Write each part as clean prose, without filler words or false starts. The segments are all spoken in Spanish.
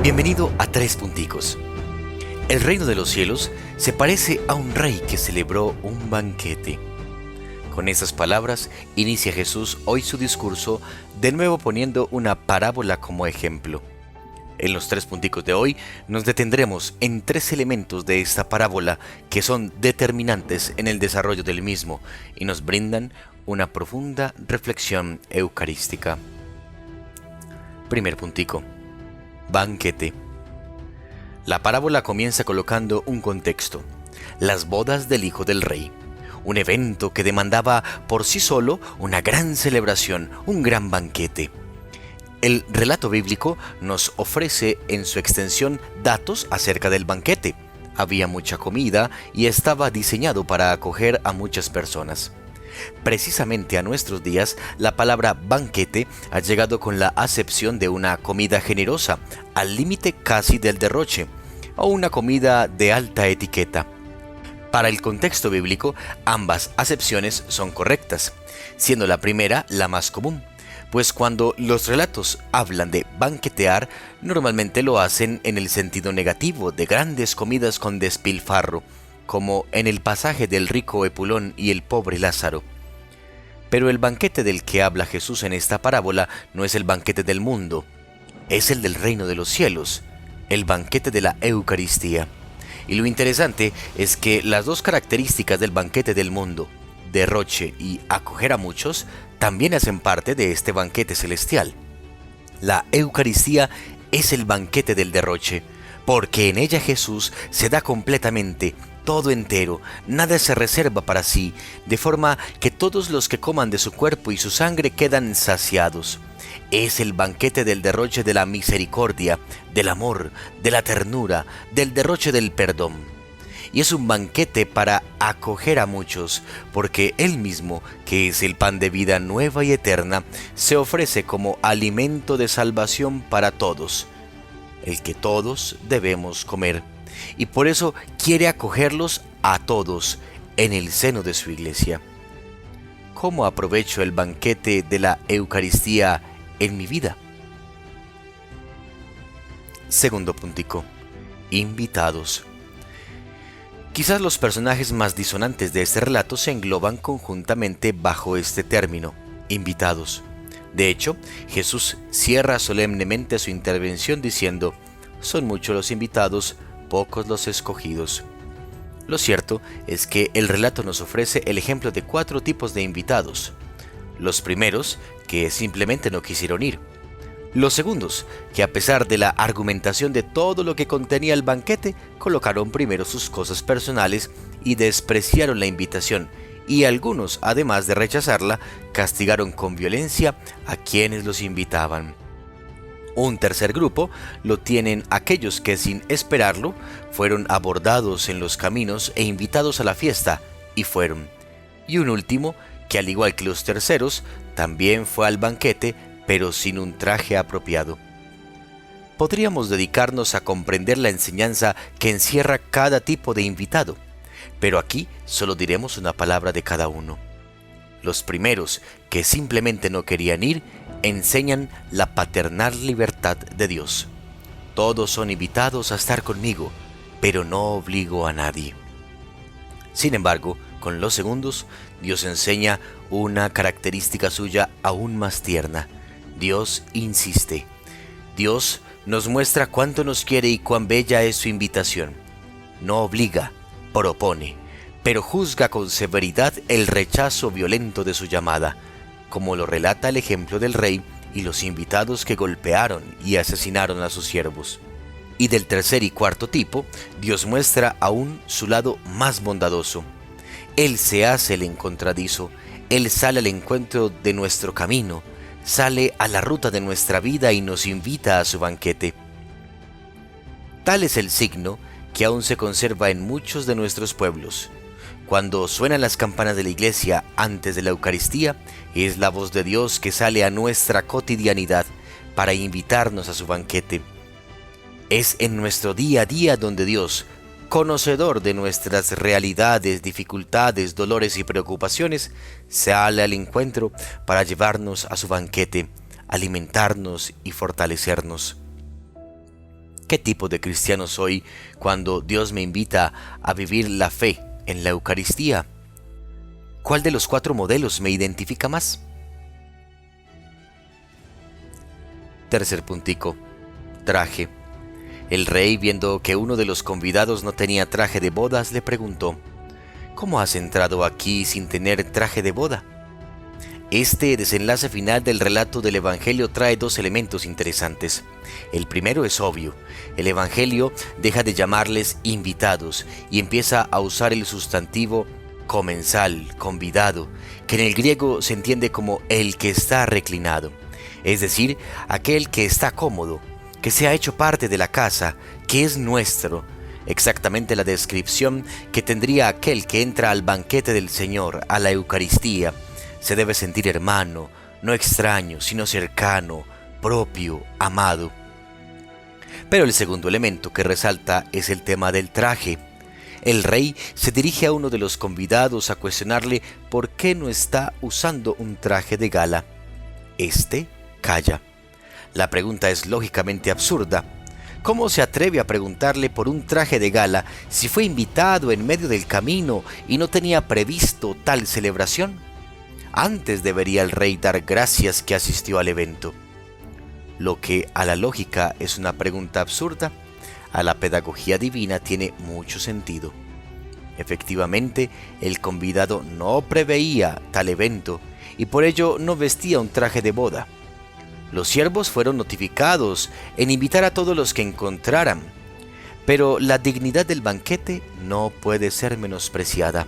Bienvenido a Tres Punticos. El reino de los cielos se parece a un rey que celebró un banquete. Con esas palabras inicia Jesús hoy su discurso, de nuevo poniendo una parábola como ejemplo. En los Tres Punticos de hoy nos detendremos en tres elementos de esta parábola que son determinantes en el desarrollo del mismo y nos brindan una profunda reflexión eucarística. Primer puntico: banquete. La parábola comienza colocando un contexto: las bodas del hijo del rey, un evento que demandaba por sí solo una gran celebración, un gran banquete. El relato bíblico nos ofrece en su extensión datos acerca del banquete. Había mucha comida y estaba diseñado para acoger a muchas personas. Precisamente a nuestros días, la palabra banquete ha llegado con la acepción de una comida generosa, al límite casi del derroche, o una comida de alta etiqueta. Para el contexto bíblico, ambas acepciones son correctas, siendo la primera la más común, pues cuando los relatos hablan de banquetear, normalmente lo hacen en el sentido negativo de grandes comidas con despilfarro, como en el pasaje del rico Epulón y el pobre Lázaro. Pero el banquete del que habla Jesús en esta parábola no es el banquete del mundo, es el del reino de los cielos, el banquete de la Eucaristía. Y lo interesante es que las dos características del banquete del mundo, derroche y acoger a muchos, también hacen parte de este banquete celestial. La Eucaristía es el banquete del derroche, porque en ella Jesús se da completamente, todo entero, nada se reserva para sí, de forma que todos los que coman de su cuerpo y su sangre quedan saciados. Es el banquete del derroche de la misericordia, del amor, de la ternura, del derroche del perdón. Y es un banquete para acoger a muchos, porque Él mismo, que es el pan de vida nueva y eterna, se ofrece como alimento de salvación para todos, el que todos debemos comer, y por eso quiere acogerlos a todos en el seno de su iglesia. ¿Cómo aprovecho el banquete de la Eucaristía en mi vida? Segundo puntico: invitados. Quizás los personajes más disonantes de este relato se engloban conjuntamente bajo este término, invitados. De hecho, Jesús cierra solemnemente su intervención diciendo: son muchos los invitados, pocos los escogidos. Lo cierto es que el relato nos ofrece el ejemplo de 4 tipos de invitados. Los primeros, que simplemente no quisieron ir. Los segundos, que a pesar de la argumentación de todo lo que contenía el banquete, colocaron primero sus cosas personales y despreciaron la invitación, y algunos, además de rechazarla, castigaron con violencia a quienes los invitaban. Un tercer grupo lo tienen aquellos que, sin esperarlo, fueron abordados en los caminos e invitados a la fiesta, y fueron. Y un último, que al igual que los terceros, también fue al banquete, pero sin un traje apropiado. Podríamos dedicarnos a comprender la enseñanza que encierra cada tipo de invitado, pero aquí solo diremos una palabra de cada uno. Los primeros, que simplemente no querían ir, enseñan la paternal libertad de Dios. Todos son invitados a estar conmigo, pero no obligo a nadie. Sin embargo, con los segundos, Dios enseña una característica suya aún más tierna. Dios insiste. Dios nos muestra cuánto nos quiere y cuán bella es su invitación. No obliga, propone, pero juzga con severidad el rechazo violento de su llamada, como lo relata el ejemplo del rey y los invitados que golpearon y asesinaron a sus siervos. Y del tercer y cuarto tipo, Dios muestra aún su lado más bondadoso. Él se hace el encontradizo, Él sale al encuentro de nuestro camino, sale a la ruta de nuestra vida y nos invita a su banquete. Tal es el signo que aún se conserva en muchos de nuestros pueblos. Cuando suenan las campanas de la iglesia antes de la Eucaristía, es la voz de Dios que sale a nuestra cotidianidad para invitarnos a su banquete. Es en nuestro día a día donde Dios, conocedor de nuestras realidades, dificultades, dolores y preocupaciones, sale al encuentro para llevarnos a su banquete, alimentarnos y fortalecernos. ¿Qué tipo de cristiano soy cuando Dios me invita a vivir la fe en la Eucaristía? ¿Cuál de los 4 modelos me identifica más? Tercer puntico. Traje. El rey, viendo que uno de los convidados no tenía traje de bodas, le preguntó: ¿Cómo has entrado aquí sin tener traje de boda? Este desenlace final del relato del Evangelio trae 2 elementos interesantes. El primero es obvio. El Evangelio deja de llamarles invitados y empieza a usar el sustantivo comensal, convidado, que en el griego se entiende como el que está reclinado, es decir, aquel que está cómodo, que se ha hecho parte de la casa, que es nuestro. Exactamente la descripción que tendría aquel que entra al banquete del Señor, a la Eucaristía. Se debe sentir hermano, no extraño, sino cercano, propio, amado. Pero el segundo elemento que resalta es el tema del traje. El rey se dirige a uno de los convidados a cuestionarle por qué no está usando un traje de gala. Este calla. La pregunta es lógicamente absurda. ¿Cómo se atreve a preguntarle por un traje de gala si fue invitado en medio del camino y no tenía previsto tal celebración? Antes debería el rey dar gracias que asistió al evento. Lo que a la lógica es una pregunta absurda, a la pedagogía divina tiene mucho sentido. Efectivamente, el convidado no preveía tal evento y por ello no vestía un traje de boda. Los siervos fueron notificados en invitar a todos los que encontraran, pero la dignidad del banquete no puede ser menospreciada.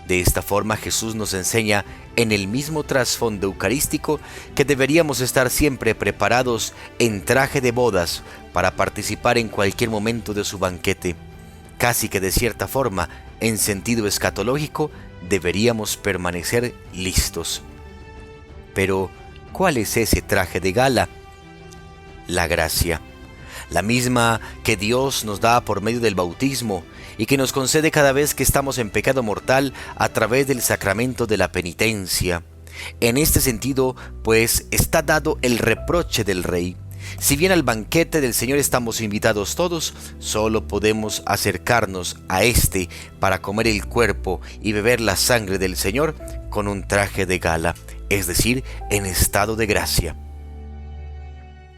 De esta forma Jesús nos enseña en el mismo trasfondo eucarístico que deberíamos estar siempre preparados en traje de bodas para participar en cualquier momento de su banquete. Casi que de cierta forma, en sentido escatológico, deberíamos permanecer listos. Pero, ¿cuál es ese traje de gala? La gracia, la misma que Dios nos da por medio del bautismo y que nos concede cada vez que estamos en pecado mortal a través del sacramento de la penitencia. En este sentido, pues, está dado el reproche del Rey. Si bien al banquete del Señor estamos invitados todos, solo podemos acercarnos a este para comer el cuerpo y beber la sangre del Señor con un traje de gala, es decir, en estado de gracia.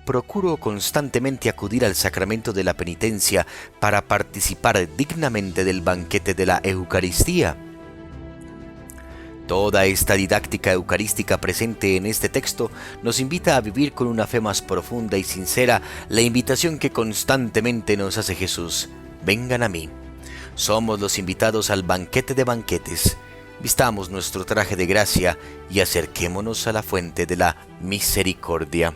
Procuro constantemente acudir al sacramento de la penitencia para participar dignamente del banquete de la Eucaristía. Toda esta didáctica eucarística presente en este texto nos invita a vivir con una fe más profunda y sincera la invitación que constantemente nos hace Jesús: vengan a mí. Somos los invitados al banquete de banquetes. Vistamos nuestro traje de gracia y acerquémonos a la fuente de la misericordia.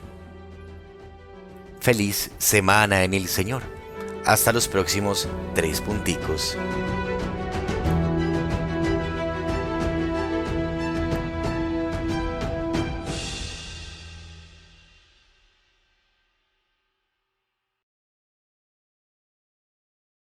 Feliz semana en el Señor. Hasta los próximos 3 punticos.